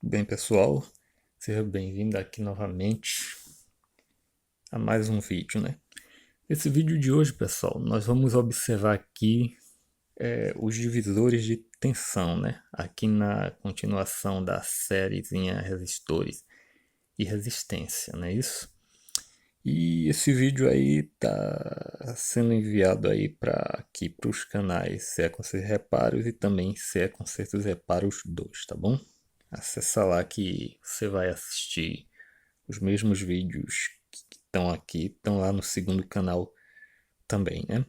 Bem, pessoal, seja bem-vindo aqui novamente a mais um vídeo, né? Esse vídeo de hoje, pessoal, nós vamos observar aqui os divisores de tensão, né? Aqui na continuação da sériezinha Resistores e Resistência, não é isso? E esse vídeo aí tá sendo enviado aí para os canais Se é Concertos e Reparos e também Se é Concertos e Reparos 2, tá bom? Acessa lá que você vai assistir os mesmos vídeos que estão aqui, estão lá no segundo canal também, né?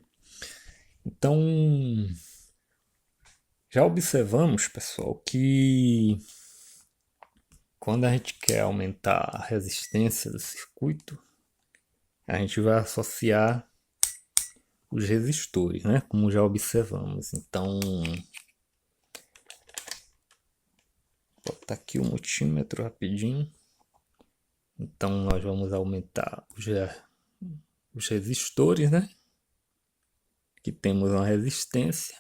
Então, já observamos, pessoal, que quando a gente quer aumentar a resistência do circuito, a gente vai associar os resistores, né? Como já observamos. Então, vou botar aqui o multímetro rapidinho. Então, nós vamos aumentar os resistores, né? Aqui temos uma resistência.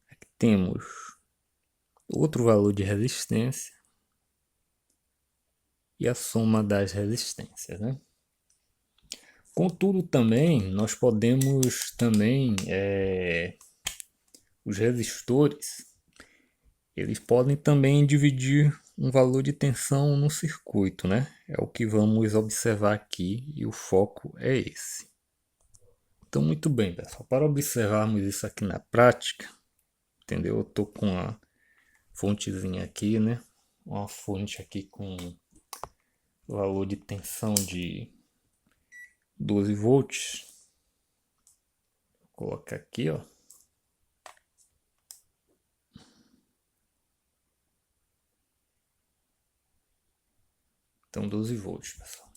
Aqui temos outro valor de resistência e a soma das resistências, né? Contudo, também nós podemos também os resistores, eles podem também dividir um valor de tensão no circuito, né? É o que vamos observar aqui e o foco é esse. Então, muito bem, pessoal. Para observarmos isso aqui na prática, entendeu? Eu tô com a fontezinha aqui, né? Uma fonte aqui com valor de tensão de 12 volts. Vou colocar aqui, ó. Então 12 volts, pessoal.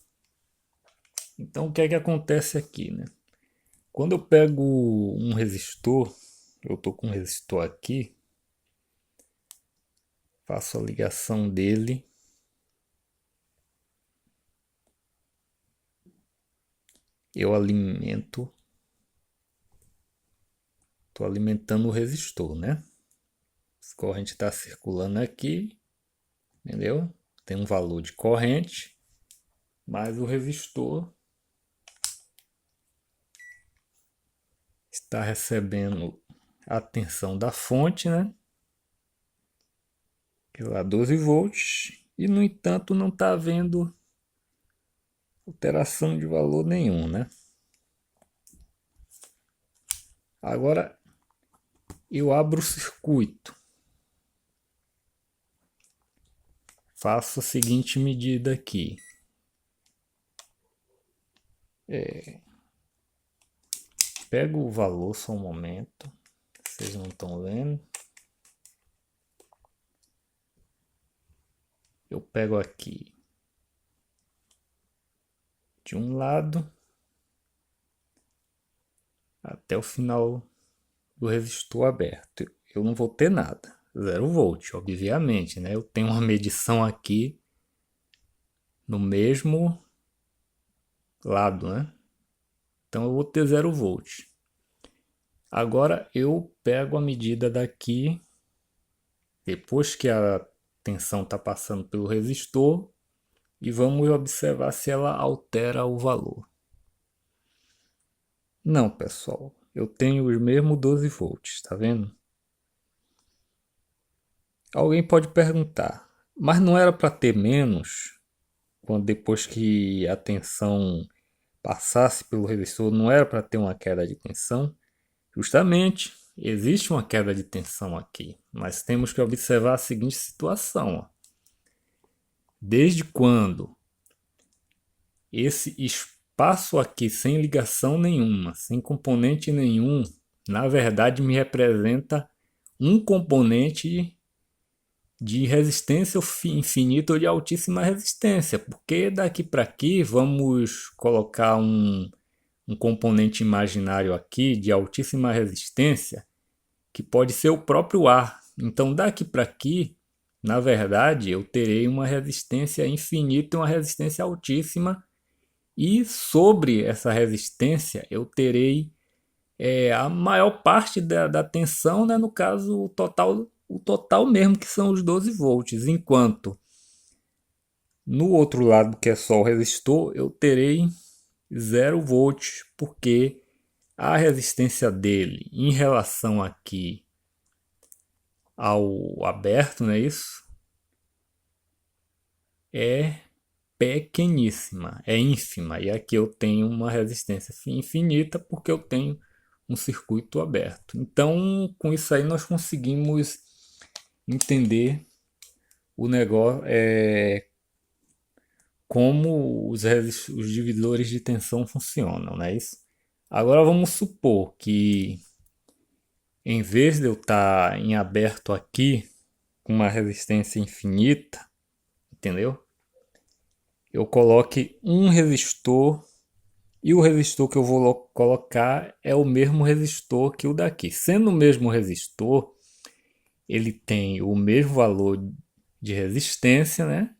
Então o que é que acontece aqui, né? Quando eu pego um resistor, eu tô com um resistor aqui, faço a ligação dele. Eu alimento, tô alimentando o resistor, né? A corrente está circulando aqui, entendeu? Tem um valor de corrente, mas o resistor está recebendo a tensão da fonte, né? Que é lá 12 volts, e no entanto não está havendo alteração de valor nenhum, né? Agora eu abro o circuito, faço a seguinte medida aqui. Pego o valor só um momento, vocês não estão vendo. Eu pego aqui de um lado até o final do resistor aberto. Eu não vou ter nada, 0 volt, obviamente, né? Eu tenho uma medição aqui no mesmo lado, né? Então eu vou ter 0 volt. Agora eu pego a medida daqui, depois que a tensão está passando pelo resistor, e vamos observar se ela altera o valor. Não, pessoal, eu tenho os mesmos 12 volts, tá vendo? Alguém pode perguntar, mas não era para ter menos quando depois que a tensão passasse pelo resistor, não era para ter uma queda de tensão? Justamente, existe uma queda de tensão aqui, mas temos que observar a seguinte situação. Ó. Desde quando esse espaço aqui sem ligação nenhuma, sem componente nenhum, na verdade me representa um componente de resistência infinita ou de altíssima resistência, porque daqui para aqui vamos colocar um componente imaginário aqui de altíssima resistência, que pode ser o próprio ar. Então daqui para aqui, na verdade, eu terei uma resistência infinita e uma resistência altíssima, e sobre essa resistência eu terei a maior parte da tensão, né, no caso o total o total mesmo, que são os 12 volts, enquanto no outro lado, que é só o resistor, eu terei 0 volts, porque a resistência dele em relação aqui ao aberto, não é isso? É pequeníssima, é ínfima. E aqui eu tenho uma resistência infinita porque eu tenho um circuito aberto. Então, com isso aí nós conseguimos entender o negócio, como os divisores de tensão funcionam, não é isso? Agora vamos supor que em vez de eu estar em aberto aqui com uma resistência infinita, entendeu? Eu coloque um resistor e o resistor que eu vou colocar é o mesmo resistor que o daqui. Sendo o mesmo resistor, ele tem o mesmo valor de resistência, né?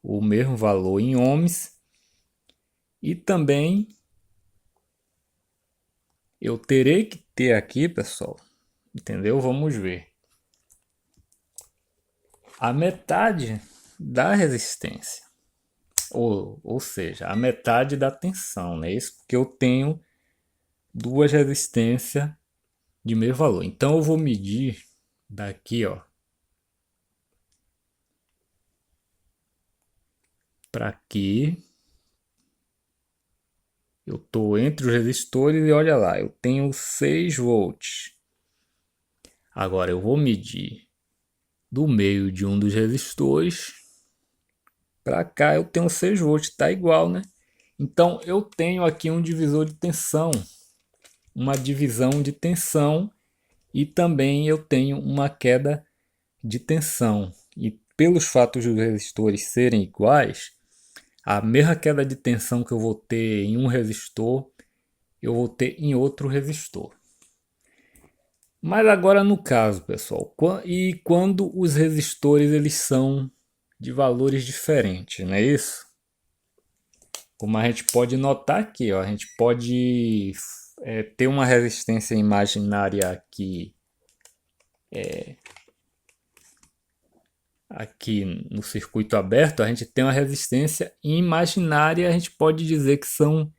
O mesmo valor em ohms, e também eu terei que ter aqui, pessoal, entendeu? Vamos ver. A metade da resistência, ou seja, a metade da tensão, né? Isso porque eu tenho duas resistências de mesmo valor. Então eu vou medir daqui, ó, para aqui. Eu estou entre os resistores e olha lá, eu tenho 6 volts. Agora eu vou medir do meio de um dos resistores para cá, eu tenho 6 volts, está igual, né? Então eu tenho aqui um divisor de tensão, uma divisão de tensão, e também eu tenho uma queda de tensão. E pelos fatos dos resistores serem iguais, a mesma queda de tensão que eu vou ter em um resistor, eu vou ter em outro resistor. Mas agora no caso, pessoal, e quando os resistores eles são de valores diferentes, não é isso? Como a gente pode notar aqui, ó, a gente pode ter uma resistência imaginária aqui no circuito aberto, a gente tem uma resistência imaginária, a gente pode dizer que são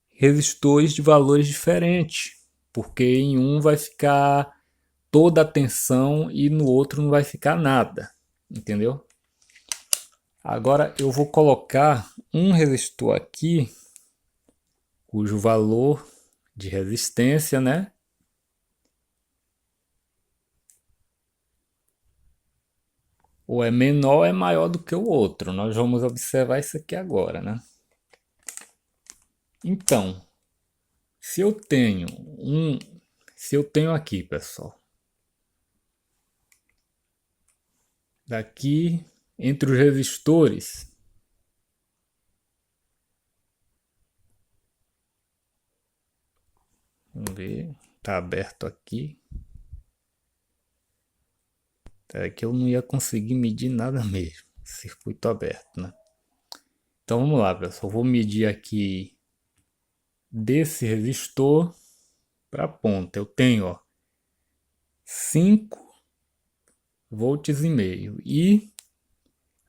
resistores de valores diferentes, porque em um vai ficar toda a tensão e no outro não vai ficar nada, entendeu? Agora eu vou colocar um resistor aqui, cujo valor de resistência, né, ou é menor ou é maior do que o outro. Nós vamos observar isso aqui agora, né? Então, se eu tenho se eu tenho aqui, pessoal, daqui entre os resistores, vamos ver, tá aberto aqui. É que eu não ia conseguir medir nada mesmo, circuito aberto, né? Então vamos lá, pessoal, vou medir aqui desse resistor para a ponta. Eu tenho, ó, 5 volts e meio, e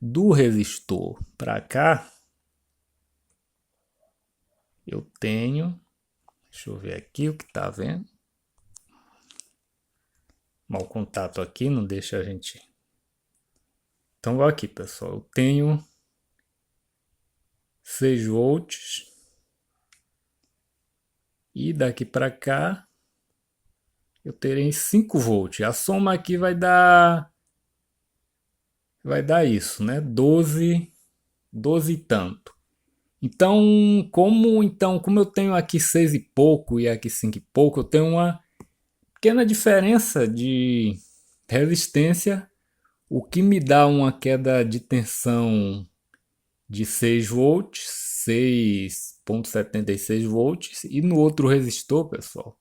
do resistor para cá eu tenho, deixa eu ver aqui o que tá vendo. Mau contato aqui não deixa a gente. Então vou aqui, pessoal. Eu tenho 6 volts e daqui para cá eu terei 5 volts. A soma aqui vai dar isso, né? 12 e tanto. Como eu tenho aqui 6 e pouco e aqui 5 e pouco, eu tenho uma pequena diferença de resistência, o que me dá uma queda de tensão de 6 volts, 6,76 volts, e no outro resistor, pessoal,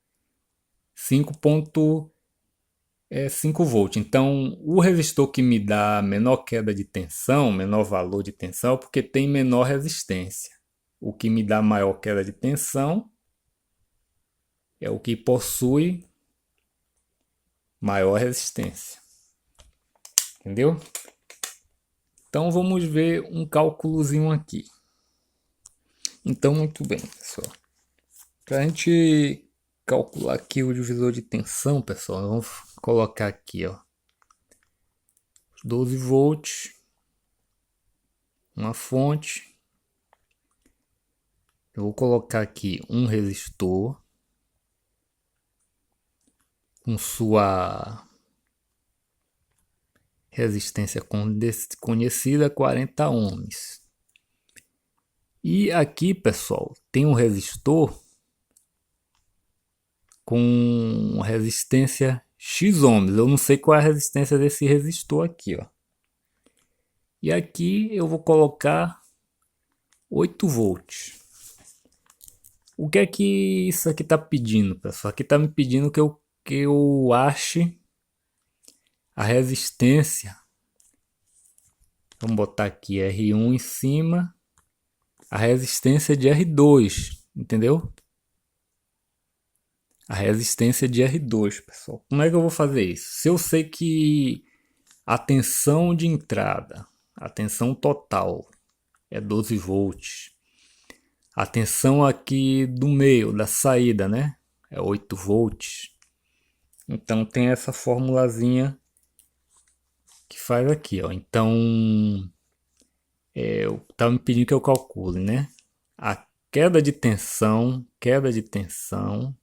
5,5 volts. Então, o resistor que me dá menor queda de tensão, menor valor de tensão, porque tem menor resistência. O que me dá maior queda de tensão é o que possui maior resistência. Entendeu? Então vamos ver um cálculozinho aqui. Então, muito bem, pessoal. Para a gente calcular aqui o divisor de tensão, pessoal, vamos colocar aqui, ó, 12 volts, uma fonte. Eu vou colocar aqui um resistor com sua resistência conhecida, 40 ohms. E aqui, pessoal, tem um resistor com resistência X ohms. Eu não sei qual é a resistência desse resistor aqui, ó. E aqui eu vou colocar 8 volts. O que é que isso aqui está pedindo, pessoal? Aqui está me pedindo que eu ache a resistência. Vamos botar aqui R1 em cima, a resistência de R2, entendeu? A resistência de R2, pessoal. Como é que eu vou fazer isso? Se eu sei que a tensão de entrada, a tensão total é 12 volts. A tensão aqui do meio, da saída, né? É 8 volts. Então tem essa formulazinha que faz aqui, ó. Então, eu tava me pedindo que eu calcule, né? A queda de tensão, queda de tensão,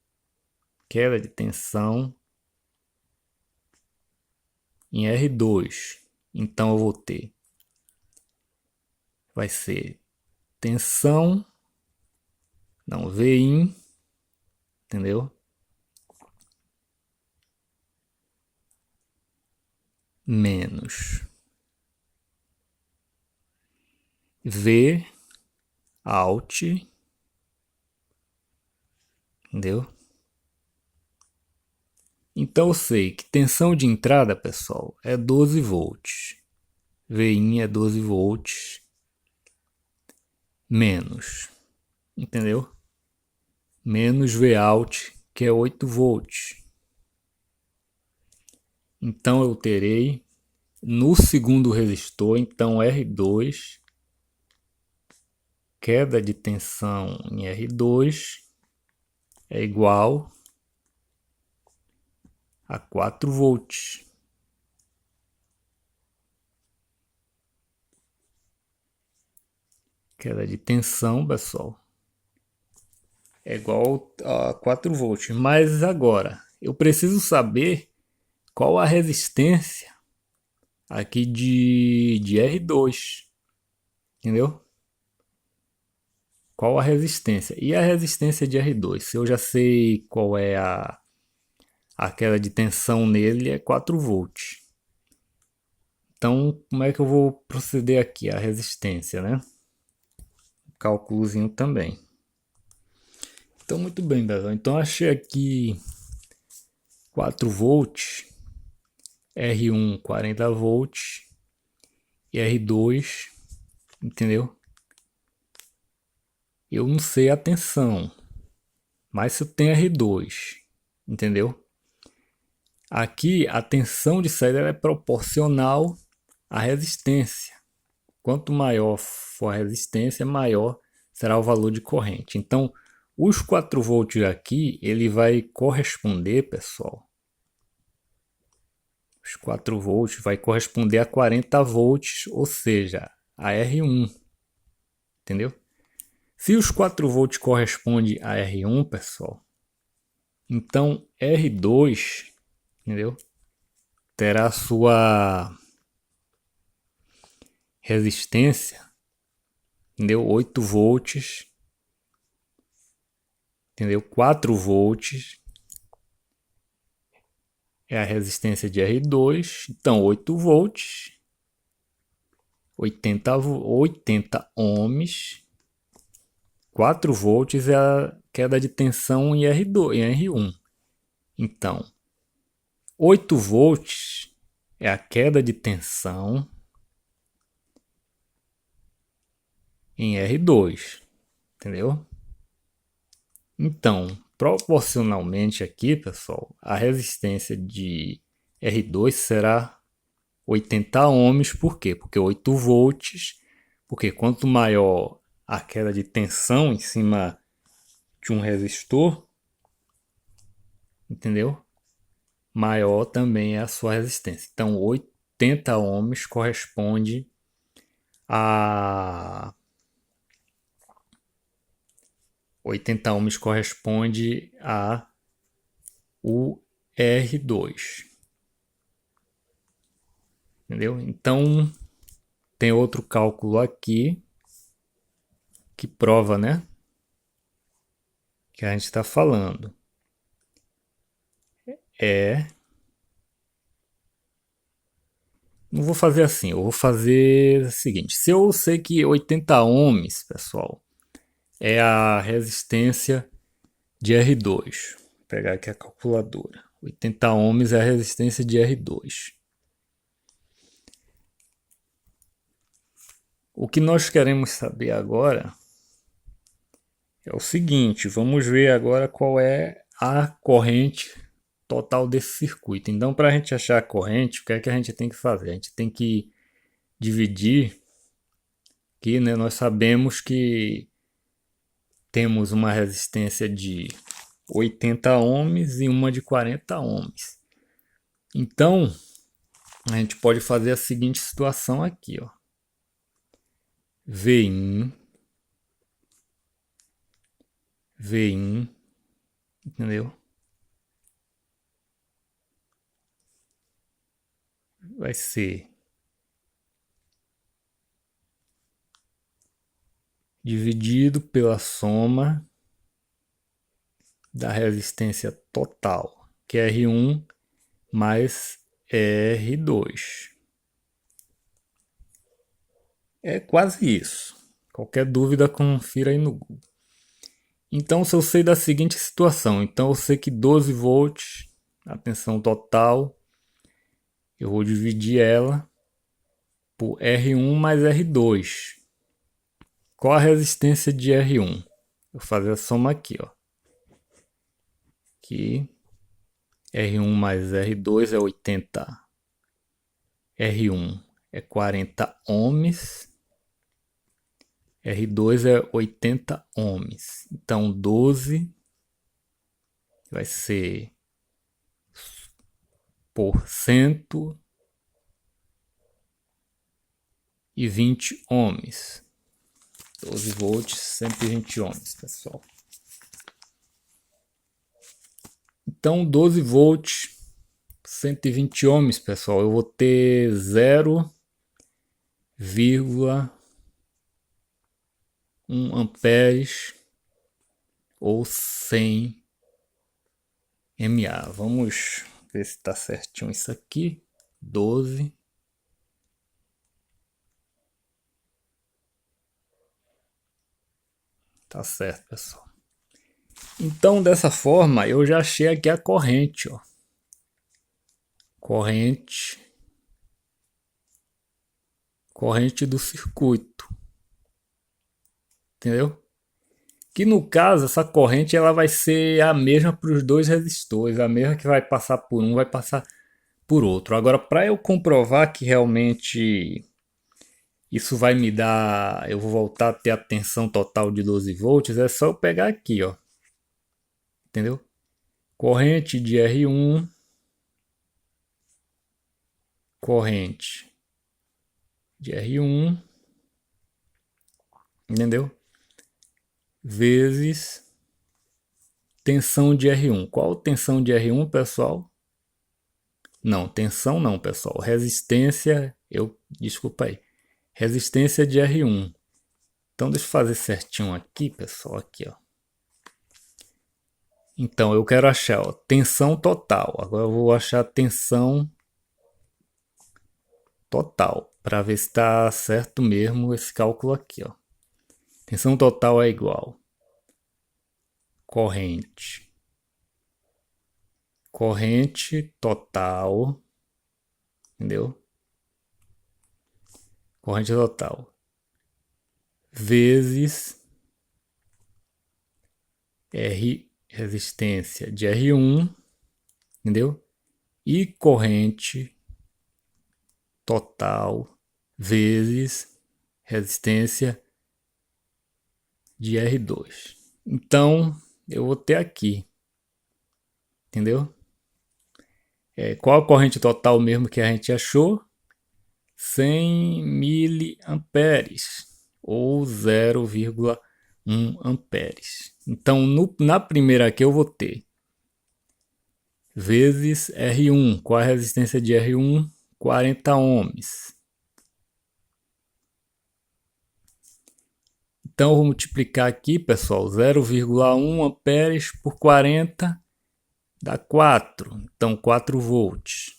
queda de tensão em R2. Então eu vou ter, vai ser tensão, não, Vin, entendeu? Menos V out, entendeu? Então eu sei que tensão de entrada, pessoal, é 12 volts. Vin é 12 volts menos, entendeu? Menos V out, que é 8 volts. Então eu terei no segundo resistor, então R2, queda de tensão em R2 é igual a 4 volts. Queda de tensão, pessoal, é igual a 4 volts. Mas agora, eu preciso saber qual a resistência aqui de R2, entendeu? Qual a resistência? E a resistência de R2? Se eu já sei qual é a queda de tensão nele, é 4 volts. Então, como é que eu vou proceder aqui? A resistência, né? Cálculozinho também. Então, muito bem, pessoal. Então, achei aqui 4 volts, R1 40 volts e R2, entendeu? Eu não sei a tensão, mas se eu tenho R2, entendeu? Aqui a tensão de saída é proporcional à resistência. Quanto maior for a resistência, maior será o valor de corrente. Então, os 4 volts aqui, ele vai corresponder, pessoal. Os 4 volts vai corresponder a 40 volts, ou seja, a R1. Entendeu? Se os 4 volts correspondem a R1, pessoal, então R2, entendeu? Terá a sua resistência, entendeu? 8 volts, entendeu? 4 volts é a resistência de R2, então 8 volts, 80 ohms, 4 volts é a queda de tensão em R2, em R1. Então, 8 volts é a queda de tensão em R2, entendeu? Então, proporcionalmente aqui, pessoal, a resistência de R2 será 80 ohms. Por quê? Porque 8 volts. Porque quanto maior a queda de tensão em cima de um resistor, entendeu? Maior também é a sua resistência. Então, 80 ohms corresponde a 80 ohms corresponde a o R2. Entendeu? Então, tem outro cálculo aqui que prova, né? Que a gente está falando. Não vou fazer assim, eu vou fazer o seguinte. Se eu sei que 80 ohms, pessoal, é a resistência de R2. Vou pegar aqui a calculadora. 80 ohms é a resistência de R2. O que nós queremos saber agora é o seguinte, vamos ver agora qual é a corrente total desse circuito. Então, para a gente achar a corrente, o que é que a gente tem que fazer? A gente tem que dividir aqui, né? Nós sabemos que temos uma resistência de 80 ohms e uma de 40 ohms. Então, a gente pode fazer a seguinte situação aqui, ó. V1, V1, entendeu? Vai ser dividido pela soma da resistência total, que é R1 mais R2. É quase isso. Qualquer dúvida, confira aí no Google. Então, se eu sei da seguinte situação, então eu sei que 12 volts, a tensão total, eu vou dividir ela por R1 mais R2. Qual a resistência de R1? Vou fazer a soma aqui, ó. Aqui, R1 mais R2 é 80. R1 é 40 ohms. R2 é 80 ohms. Então, 12 vai ser por 120 ohms. 12 volts, 120 ohms, pessoal. Então, 12 volts, 120 ohms, pessoal, eu vou ter 0,1 amperes ou 100 mA. Vamos ver se está certinho isso aqui. 12. Tá certo, pessoal. Então, dessa forma, eu já achei aqui a corrente, ó. Corrente do circuito. Entendeu? Que no caso, essa corrente ela vai ser a mesma para os dois resistores, a mesma que vai passar por um, vai passar por outro. Agora, para eu comprovar que realmente isso vai me dar, eu vou voltar a ter a tensão total de 12 volts, é só eu pegar aqui, ó. Entendeu? Corrente de R1, corrente de R1, entendeu? Vezes tensão de R1. Qual tensão de R1, pessoal? Não, tensão não, pessoal. Resistência, desculpa aí. Resistência de R1. Então, deixa eu fazer certinho aqui, pessoal, aqui, ó. Então, eu quero achar, ó, tensão total. Agora eu vou achar tensão total, para ver se está certo mesmo esse cálculo aqui, ó. Tensão total é igual corrente total, entendeu? Corrente total vezes R, resistência de R1, entendeu? E corrente total vezes resistência de R2. Então, eu vou ter aqui, entendeu? Qual a corrente total mesmo que a gente achou? 100 miliamperes ou 0,1 amperes. Então, na primeira aqui eu vou ter vezes R1. Qual a resistência de R1? 40 ohms. Então, eu vou multiplicar aqui, pessoal, 0,1 amperes por 40 dá 4. Então, 4 volts.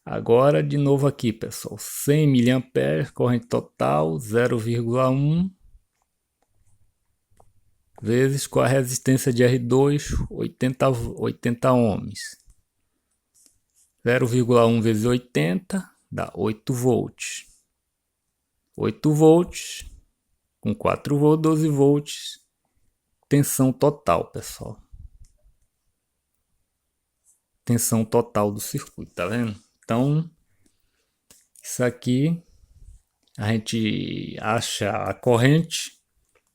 Agora, de novo aqui, pessoal, 100 miliamperes, corrente total, 0,1 vezes com a resistência de R2, 80 ohms. 0,1 vezes 80 dá 8 volts. 8 volts com 4 volts, 12 volts. Tensão total, pessoal. Tensão total do circuito, tá vendo? Então, isso aqui a gente acha a corrente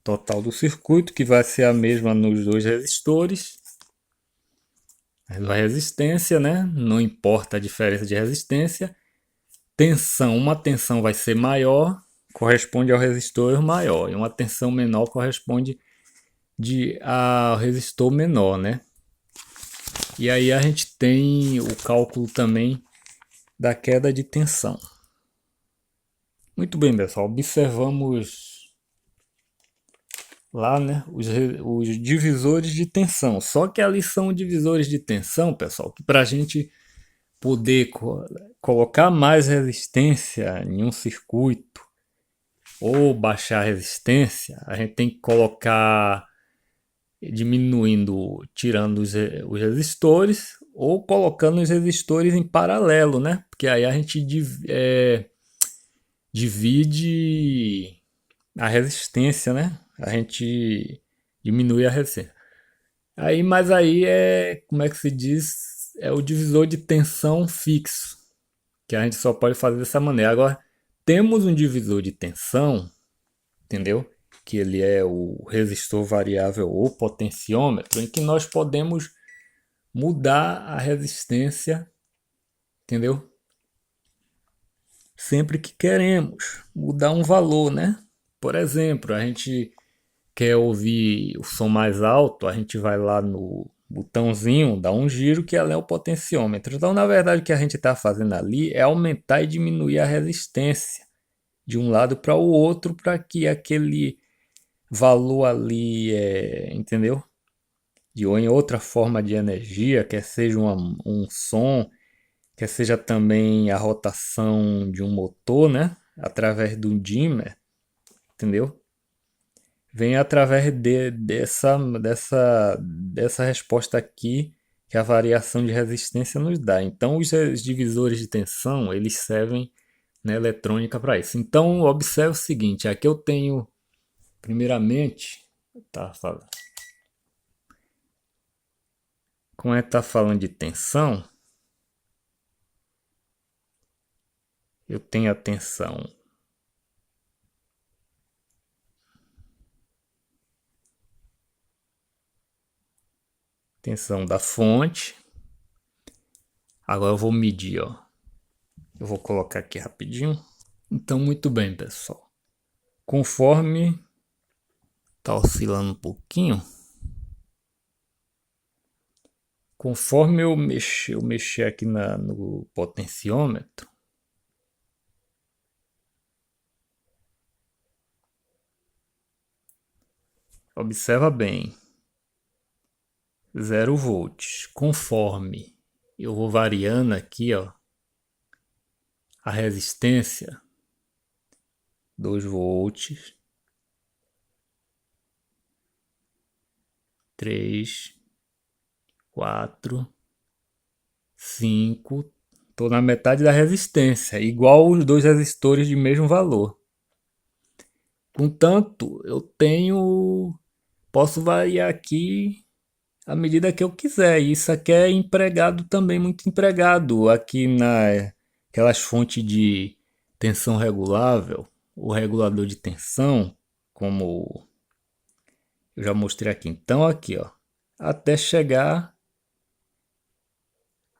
total do circuito, que vai ser a mesma nos dois resistores. A resistência, né? Não importa a diferença de resistência. Tensão, uma tensão vai ser maior, corresponde ao resistor maior, e uma tensão menor corresponde ao resistor menor, né? E aí a gente tem o cálculo também da queda de tensão. Muito bem, pessoal, observamos lá, né, os divisores de tensão. Só que ali são divisores de tensão, pessoal, que para a gente poder colocar mais resistência em um circuito ou baixar a resistência, a gente tem que colocar diminuindo, tirando os resistores ou colocando os resistores em paralelo, né? Porque aí a gente divide a resistência, né? A gente diminui a resistência. Mas aí como é que se diz? É o divisor de tensão fixo, que a gente só pode fazer dessa maneira. Agora, temos um divisor de tensão, entendeu? Que ele é o resistor variável ou potenciômetro, em que nós podemos mudar a resistência, entendeu? Sempre que queremos mudar um valor, né? Por exemplo, a gente quer ouvir o som mais alto, a gente vai lá no botãozinho, dá um giro, que é o potenciômetro. Então, na verdade, o que a gente está fazendo ali é aumentar e diminuir a resistência de um lado para o outro, para que aquele valor ali, entendeu? Ou em outra forma de energia, quer seja um som, quer seja também a rotação de um motor, né? Através do dimmer, entendeu? Vem através dessa resposta aqui que a variação de resistência nos dá. Então, os divisores de tensão, eles servem na eletrônica para isso. Então, observe o seguinte, aqui eu tenho, primeiramente, como é que está falando de tensão, eu tenho a tensão da fonte. Agora eu vou medir, ó. Eu vou colocar aqui rapidinho. Então, muito bem, pessoal. Conforme tá oscilando um pouquinho, conforme eu mexer aqui no potenciômetro, observa bem, 0 volts. Conforme eu vou variando aqui, ó, a resistência, 2 volts, 3, 4, 5, estou na metade da resistência, igual os dois resistores de mesmo valor. Contanto, posso variar aqui à medida que eu quiser. Isso aqui é empregado também, muito empregado aqui aquelas fontes de tensão regulável, o regulador de tensão, como eu já mostrei aqui. Então aqui, ó, até chegar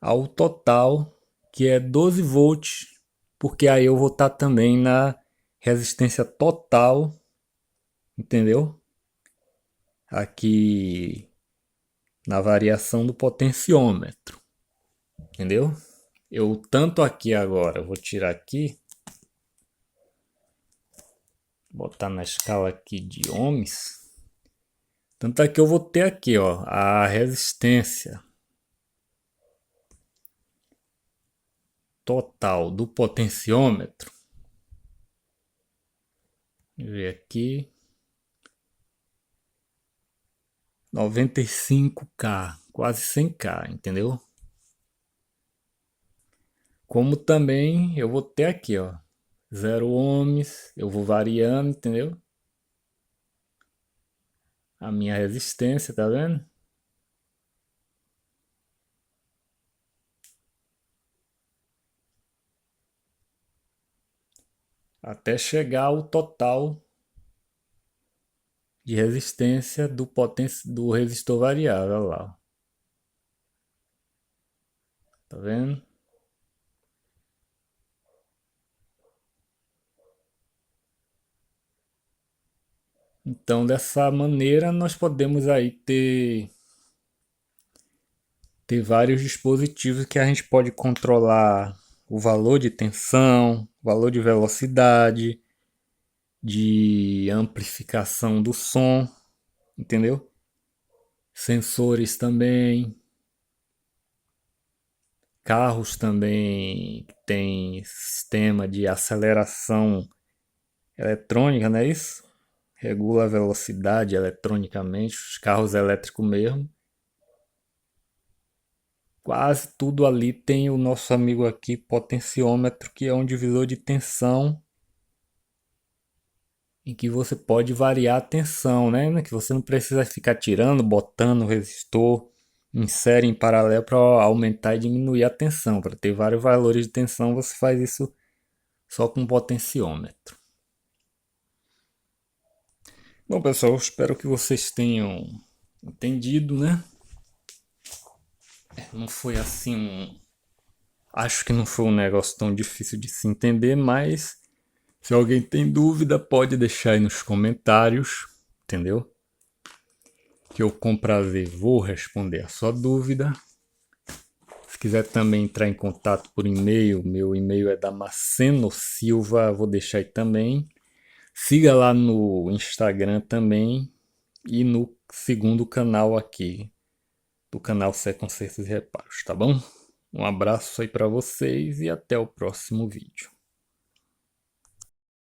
ao total, que é 12 volts, porque aí eu vou estar também na resistência total, entendeu? Aqui na variação do potenciômetro, entendeu? Eu tanto aqui agora, vou tirar aqui, botar na escala aqui de ohms. Tanto é que eu vou ter aqui, ó, a resistência total do potenciômetro. Deixa eu ver aqui. 95K, quase 100K, entendeu? Como também eu vou ter aqui, ó, 0 ohms, eu vou variando, entendeu? A minha resistência, tá vendo? Até chegar ao total de resistência do resistor variável, olha lá. Tá vendo? Então, dessa maneira, nós podemos aí ter vários dispositivos que a gente pode controlar o valor de tensão, valor de velocidade, de amplificação do som, entendeu? Sensores também, carros também tem sistema de aceleração eletrônica, não é isso? Regula a velocidade eletronicamente, os carros elétricos mesmo. Quase tudo ali tem o nosso amigo aqui, potenciômetro, que é um divisor de tensão em que você pode variar a tensão, né? Que você não precisa ficar tirando, botando o resistor em série em paralelo para aumentar e diminuir a tensão. Para ter vários valores de tensão, você faz isso só com potenciômetro. Bom, pessoal, espero que vocês tenham entendido, né? Não foi assim Acho que não foi um negócio tão difícil de se entender, mas se alguém tem dúvida, pode deixar aí nos comentários, entendeu? Que eu com prazer vou responder a sua dúvida. Se quiser também entrar em contato por e-mail, meu e-mail é Damasceno Silva, vou deixar aí também. Siga lá no Instagram também e no segundo canal aqui, do canal Sé Concertos e Reparos, tá bom? Um abraço aí para vocês e até o próximo vídeo.